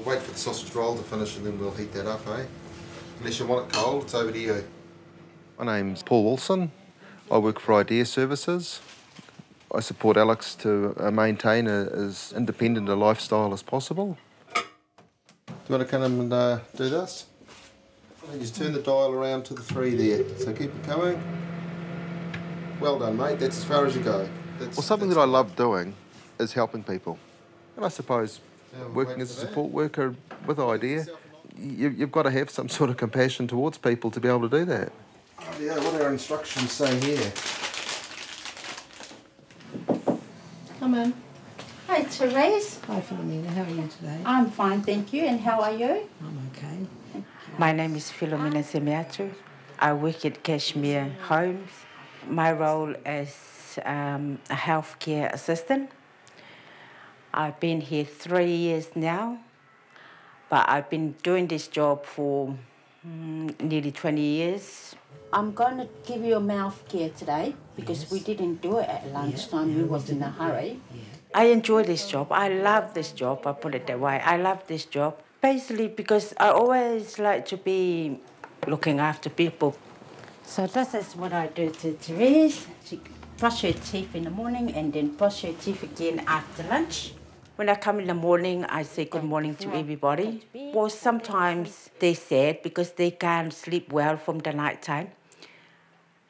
We'll wait for the sausage roll to finish and then we'll heat that up, eh? Unless you want it cold, it's over to you. My name's Paul Wilson. I work for Idea Services. I support Alex to maintain as independent a lifestyle as possible. Do you want to come and do this? And just turn the dial around to the 3 there. So keep it going. Well done, mate. That's as far as you go. Something that I love doing is helping people. And I suppose working as a support worker with Idea, you've got to have some sort of compassion towards people to be able to do that. Oh, yeah, what our instructions say here. Come in. Hi, Therese. Hi, Philomena. How are you today? I'm fine, thank you. And how are you? I'm okay. My name is Philomena Semiatu. I work at Cashmere Homes. My role is a healthcare assistant. I've been here 3 years now, but I've been doing this job for nearly 20 years. I'm going to give you a mouth care today because we didn't do it at lunchtime. We was in a hurry. I enjoy this job. I love this job, I put it that way. I love this job. Basically because I always like to be looking after people. So this is what I do to Therese. She brush her teeth in the morning and then brush her teeth again after lunch. When I come in the morning, I say good morning to everybody. Well, sometimes they're sad because they can't sleep well from the night time.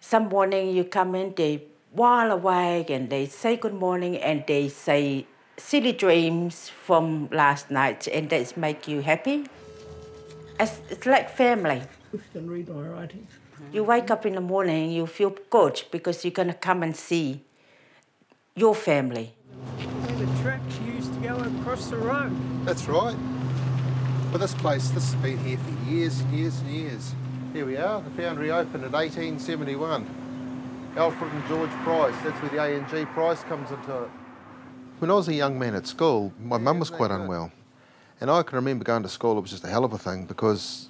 Some morning you come in, they while awake and they say good morning and they say silly dreams from last night and that's make you happy. It's like family. You can read my writing. You wake up in the morning, you feel good because you're going to come and see your family. Where the tracks used to go across the road. That's right. Well, this place, this has been here for years and years and years. Here we are, the foundry opened in 1871. Alfred and George Price, that's where the A&G Price comes into it. When I was a young man at school, my mum was quite unwell. And I can remember going to school, it was just a hell of a thing because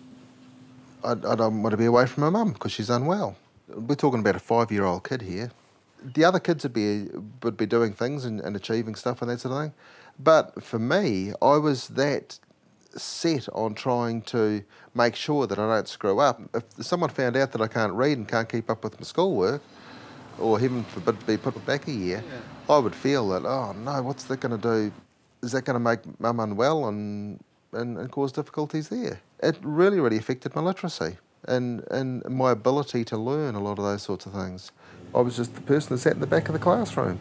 I don't want to be away from my mum because she's unwell. We're talking about a 5-year-old kid here. The other kids would be doing things and achieving stuff and that sort of thing. But for me, I was that set on trying to make sure that I don't screw up. If someone found out that I can't read and can't keep up with my schoolwork, or heaven forbid be put back a year, I would feel that, oh no, what's that going to do? Is that going to make mum unwell and cause difficulties there? It really, really affected my literacy and my ability to learn a lot of those sorts of things. I was just the person that sat in the back of the classroom,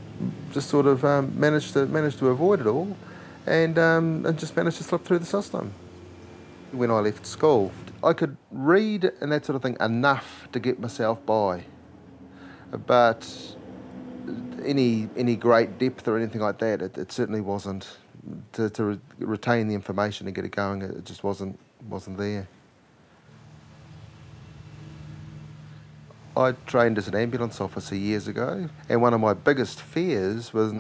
just sort of managed to avoid it all and just managed to slip through the system. When I left school, I could read and that sort of thing enough to get myself by, but any great depth or anything like that, it certainly wasn't. To retain the information and get it going, it just wasn't there. I trained as an ambulance officer years ago, and one of my biggest fears was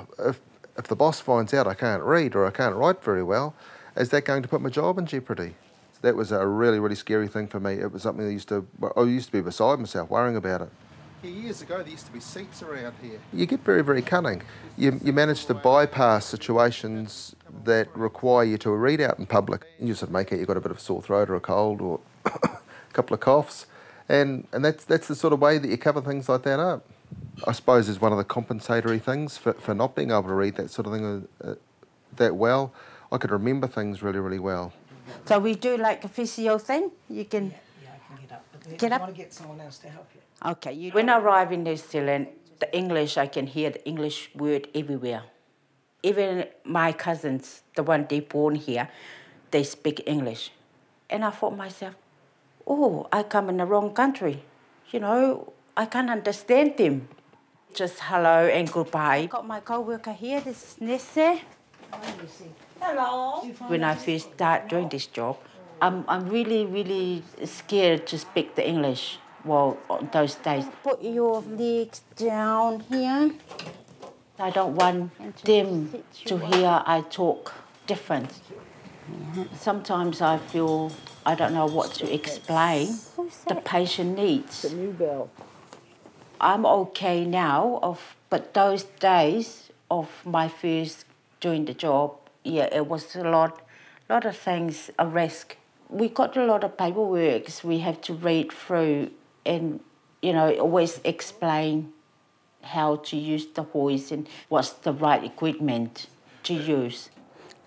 if the boss finds out I can't read or I can't write very well, is that going to put my job in jeopardy? So that was a really, really scary thing for me. It was something I used to be beside myself, worrying about it. Years ago, there used to be seats around here. You get very, very cunning. You manage to bypass situations that require you to read out in public. You sort of make out you've got a bit of a sore throat or a cold or a couple of coughs. And that's the sort of way that you cover things like that up. I suppose is one of the compensatory things for not being able to read that sort of thing that well. I could remember things really, really well. So we do like a physio thing? You can... Yeah, I can get up. But Get up? I want to get someone else to help you. Okay. When I arrive in New Zealand, the English, I can hear the English word everywhere. Even my cousins, the one they born here, they speak English. And I thought myself, oh, I come in the wrong country. You know, I can't understand them. Just hello and goodbye. I've got my co-worker here, this is Nesse. Hello. When I first start doing this job, I'm really, really scared to speak the English. Well, on those days. Put your legs down here. I don't want them to hear I talk different. Sometimes I feel I don't know what to explain the patient needs. The new bell. I'm okay now, but those days of my first doing the job, yeah, it was a lot A lot of things are risk. We got a lot of paperwork we have to read through and, always explain how to use the hoist and what's the right equipment to use.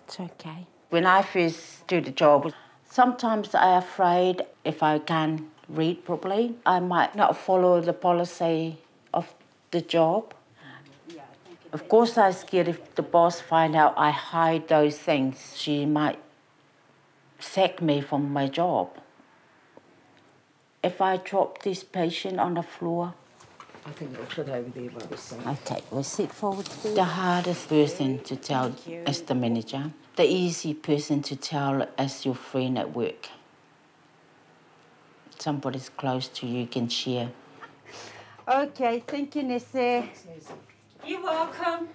It's okay. When I first do the job, sometimes I'm afraid if I can't read properly, I might not follow the policy of the job. Of course, I'm scared if the boss find out I hide those things, she might sack me from my job. If I drop this patient on the floor, I think it'll fit over there by the side. okay, we'll sit forward. The hardest person to tell is the manager. The easy person to tell is your friend at work. Somebody's close to you can share. Okay, thank you, Nessie. You're welcome.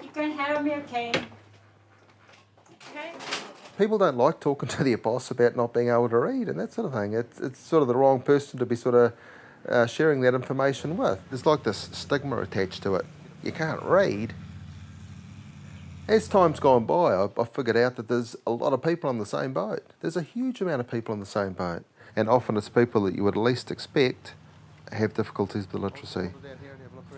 You can have me, okay? Okay. People don't like talking to their boss about not being able to read and that sort of thing. It's sort of the wrong person to be sort of sharing that information with. There's like this stigma attached to it. You can't read. As time's gone by, I've figured out that there's a lot of people on the same boat. There's a huge amount of people on the same boat. And often it's people that you would least expect have difficulties with literacy.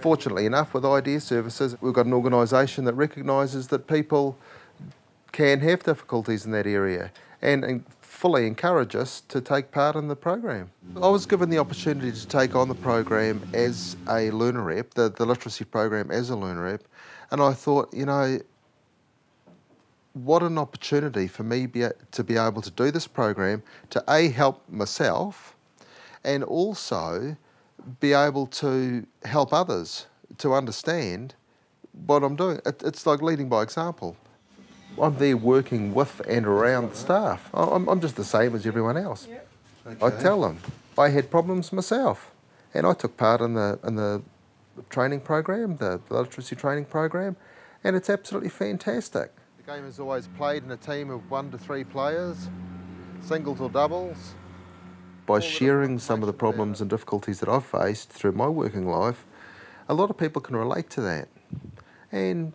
Fortunately enough, with Idea Services, we've got an organisation that recognises that people can have difficulties in that area and fully encourage us to take part in the program. I was given the opportunity to take on the program as a learner rep, the literacy program as a learner rep, and I thought, what an opportunity for me to be able to do this program to help myself and also be able to help others to understand what I'm doing. It's like leading by example. I'm there working with and around the staff. I'm just the same as everyone else. Yep. Okay. I tell them I had problems myself, and I took part in the training program, the literacy training program, and it's absolutely fantastic. The game is always played in a team of 1 to 3 players, singles or doubles. By sharing some of the problems and difficulties that I've faced through my working life, a lot of people can relate to that, and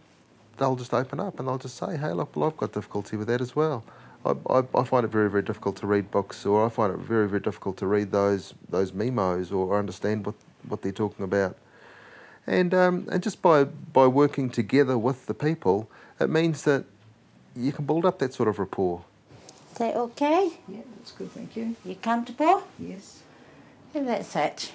they'll just open up and they'll just say, hey, look, well, I've got difficulty with that as well. I find it very, very difficult to read books, or I find it very, very difficult to read those memos or understand what they're talking about. And just by working together with the people, it means that you can build up that sort of rapport. Is that okay? Yeah, that's good, thank you. You comfortable? Yes. And that's it.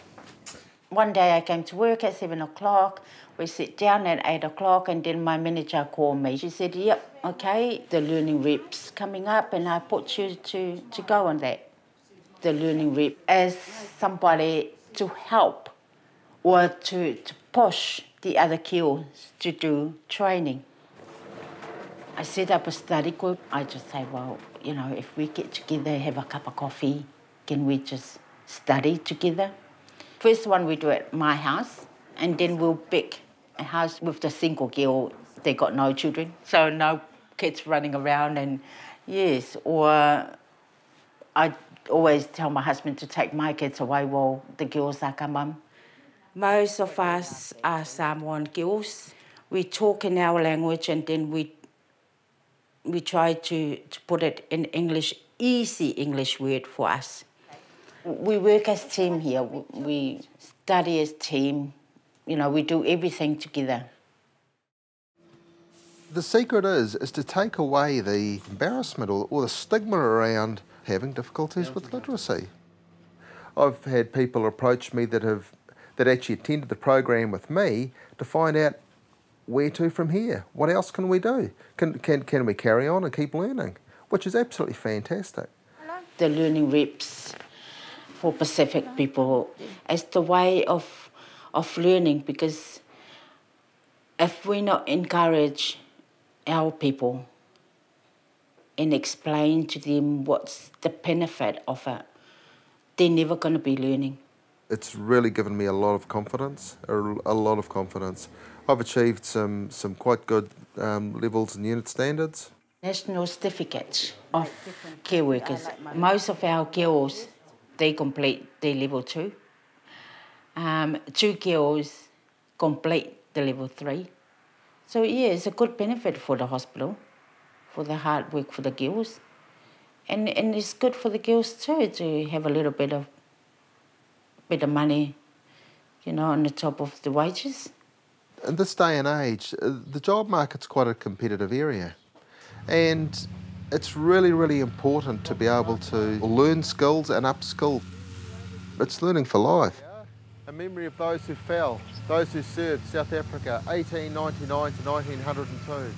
One day I came to work at 7 o'clock. We sit down at 8 o'clock, and then my manager called me. She said, yep, okay, the learning rep's coming up, and I put you to go on that. The learning rep as somebody to help or to push the other kids to do training. I set up a study group. I just say, well, if we get together, have a cup of coffee, can we just study together? First one we do at my house, and then we'll pick a house with the single girl. They got no children, so no kids running around, and yes, or I always tell my husband to take my kids away while the girls are coming. Most of us are Samoan girls. We talk in our language, and then we try to put it in English, easy English word for us. We work as a team here. We study as a team. We do everything together. The secret is to take away the embarrassment or the stigma around having difficulties with literacy. I've had people approach me that actually attended the program with me to find out where to from here. What else can we do? Can we carry on and keep learning? Which is absolutely fantastic. The learning reps for Pacific people as the way of learning, because if we not encourage our people and explain to them what's the benefit of it, they're never going to be learning. It's really given me a lot of confidence, a lot of confidence. I've achieved some quite good levels in unit standards. National certificates of care workers. Most of our girls, they complete their level 2. 2 girls complete the level 3. So yeah, it's a good benefit for the hospital, for the hard work for the girls. And it's good for the girls too to have a little bit of money, you know, on the top of the wages. In this day and age, the job market's quite a competitive area, and it's really, really important to be able to learn skills and upskill. It's learning for life. A memory of those who fell, those who served South Africa, 1899 to 1902.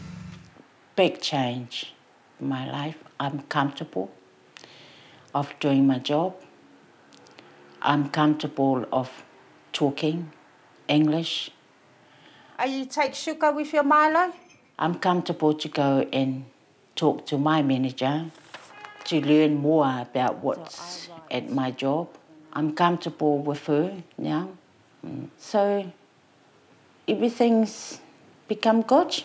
Big change in my life. I'm comfortable of doing my job. I'm comfortable of talking English. You take sugar with your Milo? I'm comfortable to go and talk to my manager to learn more about what's at my job. I'm comfortable with her now. So everything's become good.